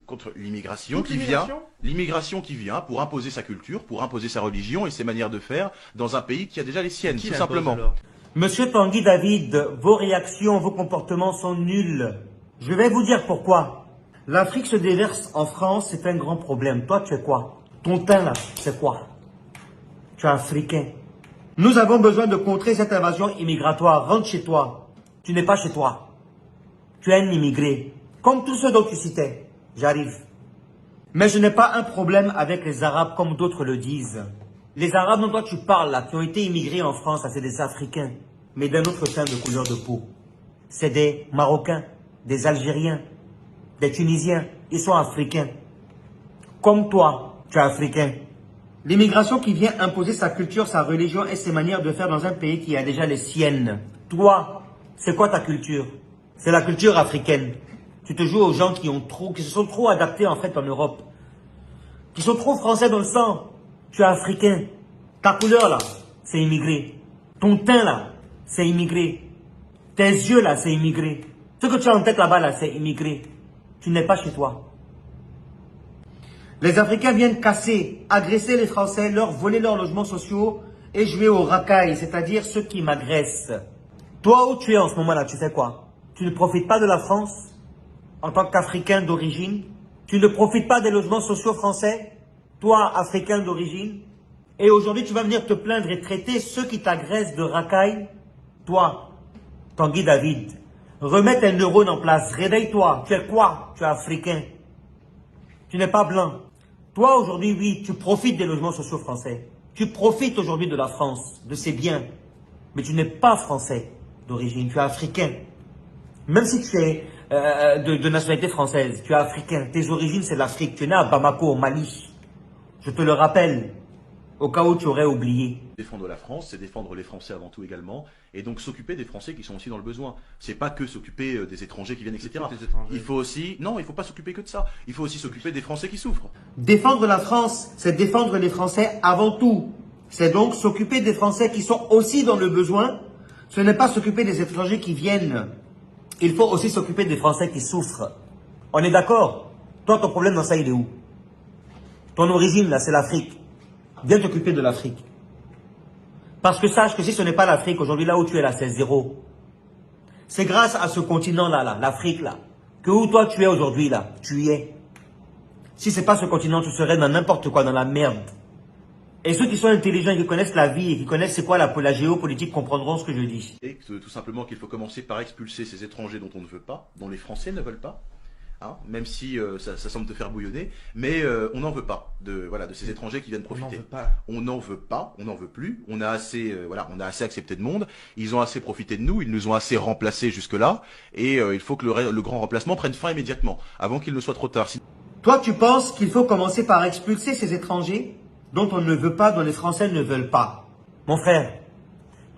Contre l'immigration qui vient pour imposer sa culture, pour imposer sa religion et ses manières de faire dans un pays qui a déjà les siennes, tout simplement. Monsieur Tanguy David, vos réactions, vos comportements sont nuls. Je vais vous dire pourquoi. L'Afrique se déverse en France, c'est un grand problème. Toi, tu es quoi? Ton teint là, c'est quoi? Tu es africain. Nous avons besoin de contrer cette invasion immigratoire. Rentre chez toi. Tu n'es pas chez toi. Tu es un immigré. Comme tous ceux dont tu citais. J'arrive. Mais je n'ai pas un problème avec les Arabes comme d'autres le disent. Les Arabes dont toi tu parles là, qui ont été immigrés en France, c'est des Africains. Mais d'un autre teint de couleur de peau. C'est des Marocains, des Algériens, des Tunisiens. Ils sont africains. Comme toi, tu es africain. L'immigration qui vient imposer sa culture, sa religion et ses manières de faire dans un pays qui a déjà les siennes. Toi, c'est quoi ta culture? C'est la culture africaine. Tu te joues aux gens qui se sont trop adaptés en fait en Europe. Qui sont trop français dans le sang. Tu es africain. Ta couleur là, c'est immigré. Ton teint là, c'est immigré. Tes yeux là, c'est immigré. Ce que tu as en tête là-bas là, c'est immigré. Tu n'es pas chez toi. Les Africains viennent casser, agresser les Français, leur voler leurs logements sociaux et jouer aux racailles, c'est-à-dire ceux qui m'agressent. Toi où tu es en ce moment-là, tu fais quoi? Tu ne profites pas de la France en tant qu'Africain d'origine? Tu ne profites pas des logements sociaux français? Toi, Africain d'origine? Et aujourd'hui, tu vas venir te plaindre et traiter ceux qui t'agressent de racailles? Toi, Tanguy David, remets tes neurones en place, réveille-toi. Tu es quoi? Tu es Africain. Tu n'es pas blanc. Toi, aujourd'hui, oui, tu profites des logements sociaux français. Tu profites aujourd'hui de la France, de ses biens. Mais tu n'es pas français d'origine, tu es africain. Même si tu es de nationalité française, tu es africain. Tes origines, c'est l'Afrique. Tu es né à Bamako, au Mali. Je te le rappelle, au cas où tu aurais oublié. Défendre la France, c'est défendre les Français avant tout également, et donc s'occuper des Français qui sont aussi dans le besoin. C'est pas que s'occuper des étrangers qui viennent, etc. Il faut aussi, non, il faut pas s'occuper que de ça. Il faut aussi s'occuper des Français qui souffrent. Défendre la France, c'est défendre les Français avant tout. C'est donc s'occuper des Français qui sont aussi dans le besoin. Ce n'est pas s'occuper des étrangers qui viennent. Il faut aussi s'occuper des Français qui souffrent. On est d'accord? Toi, ton problème dans ça, il est où? Ton origine, là, c'est l'Afrique. Viens t'occuper de l'Afrique. Parce que sache que si ce n'est pas l'Afrique, aujourd'hui, là où tu es là, c'est zéro. C'est grâce à ce continent-là, l'Afrique, là, que où toi tu es aujourd'hui, là, tu y es. Si c'est pas ce continent, tu serais dans n'importe quoi, dans la merde. Et ceux qui sont intelligents et qui connaissent la vie et qui connaissent c'est quoi la géopolitique comprendront ce que je dis. Et tout simplement qu'il faut commencer par expulser ces étrangers dont on ne veut pas, dont les Français ne veulent pas. Hein, même si ça semble te faire bouillonner, mais on n'en veut pas de ces étrangers qui viennent profiter. On n'en veut pas, on n'en veut plus. On a assez, on a assez accepté de monde. Ils ont assez profité de nous, ils nous ont assez remplacés jusque là, et il faut que le grand remplacement prenne fin immédiatement, avant qu'il ne soit trop tard. Toi, tu penses qu'il faut commencer par expulser ces étrangers dont on ne veut pas, dont les Français ne veulent pas? Mon frère,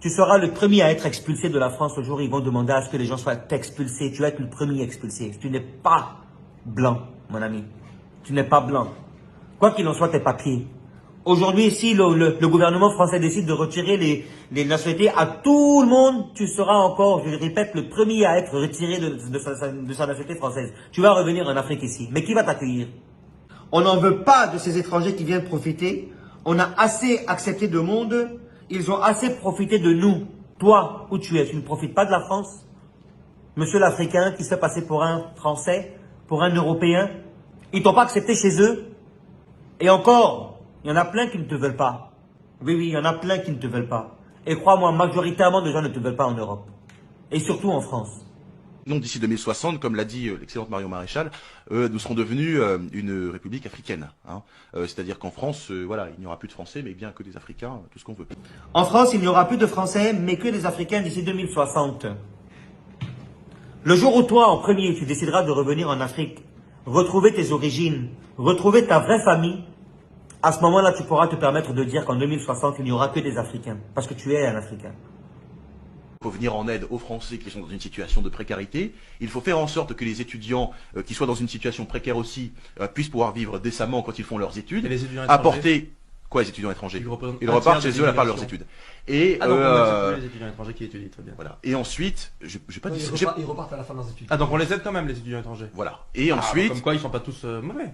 tu seras le premier à être expulsé de la France le jour où ils vont demander à ce que les gens soient expulsés. Tu vas être le premier expulsé. Tu n'es pas blanc, mon ami. Tu n'es pas blanc. Quoi qu'il en soit, tes papiers. Aujourd'hui, si le gouvernement français décide de retirer les nationalités à tout le monde, tu seras encore, je le répète, le premier à être retiré de sa nationalité française. Tu vas revenir en Afrique ici. Mais qui va t'accueillir? On n'en veut pas de ces étrangers qui viennent profiter. On a assez accepté de monde. Ils ont assez profité de nous. Toi, où tu es, tu ne profites pas de la France? Monsieur l'Africain qui se fait passer pour un Français, pour un Européen, ils t'ont pas accepté chez eux. Et encore, il y en a plein qui ne te veulent pas. Oui, il y en a plein qui ne te veulent pas. Et crois-moi, majoritairement de gens ne te veulent pas en Europe. Et surtout en France. Non, d'ici 2060, comme l'a dit l'excellente Marion Maréchal, nous serons devenus une république africaine. Hein. C'est-à-dire qu'en France, il n'y aura plus de Français, mais bien que des Africains, tout ce qu'on veut. En France, il n'y aura plus de Français, mais que des Africains d'ici 2060. Le jour où toi, en premier, tu décideras de revenir en Afrique, retrouver tes origines, retrouver ta vraie famille, à ce moment-là, tu pourras te permettre de dire qu'en 2060, il n'y aura que des Africains, parce que tu es un Africain. Il faut venir en aide aux Français qui sont dans une situation de précarité. Il faut faire en sorte que les étudiants qui soient dans une situation précaire aussi puissent pouvoir vivre décemment quand ils font leurs études. Et les étudiants apporter Quoi, les étudiants étrangers? Ils un repartent tiers chez de eux à part l'immigration. leurs études. Et Ah, donc on aide les étudiants étrangers qui étudient, très bien. voilà. Et ensuite, j'ai pas dit. Ils repartent à la fin de leurs études. Ah, donc on les aide quand même, les étudiants étrangers. Voilà. Et Ah, ensuite, comme quoi, ils sont pas tous mauvais.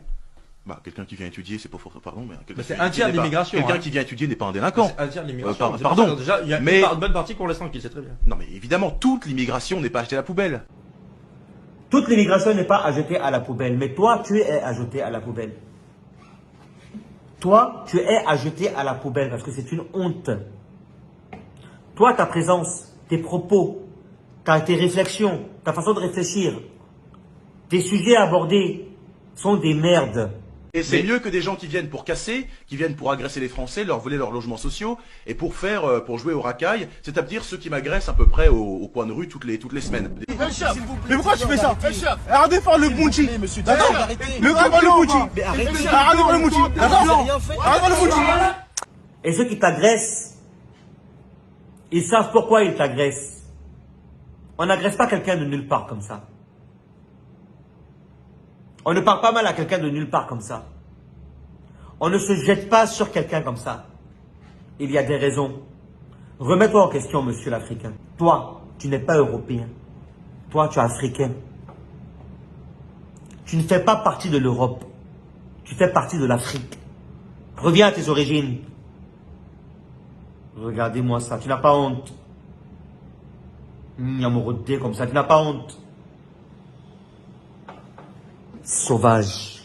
bah, quelqu'un qui vient étudier, c'est pas fort, pardon, mais quelqu'un Mais c'est qui vient un tiers étudier n'est pas- d'immigration, Quelqu'un hein. qui vient étudier n'est pas un délinquant. C'est un tiers de l'immigration. C'est pardon. pour ça, déjà, il y a Mais- une bonne partie qu'on laisse tranquille, c'est très bien. Non, mais évidemment, toute l'immigration n'est pas achetée à la poubelle. Toute l'immigration n'est pas à jeter à la poubelle, mais toi, tu es à jeter à la poubelle. Toi, tu es à jeter à la poubelle parce que c'est une honte. Toi, ta présence, tes propos, tes réflexions, ta façon de réfléchir, tes sujets abordés sont des merdes. Et c'est mieux que des gens qui viennent pour casser, qui viennent pour agresser les Français, leur voler leurs logements sociaux, et pour jouer au racaille, c'est-à-dire ceux qui m'agressent à peu près au coin de rue toutes les semaines. Mais pourquoi tu fais ça? Arrêtez de faire le bounty. D'accord? Le gars va le bounty. Mais arrêtez. Arrêtez de faire le bounty. D'accord? Arrêtez de faire le bounty. Et ceux qui t'agressent, ils savent pourquoi ils t'agressent. On n'agresse pas quelqu'un de nulle part comme ça. On ne parle pas mal à quelqu'un de nulle part comme ça. On ne se jette pas sur quelqu'un comme ça. Il y a des raisons. Remets-toi en question, monsieur l'Africain. Toi, tu n'es pas européen. Toi, tu es africain. Tu ne fais pas partie de l'Europe. Tu fais partie de l'Afrique. Reviens à tes origines. Regardez-moi ça. Tu n'as pas honte. Yamorodé comme ça. Tu n'as pas honte. Sauvage.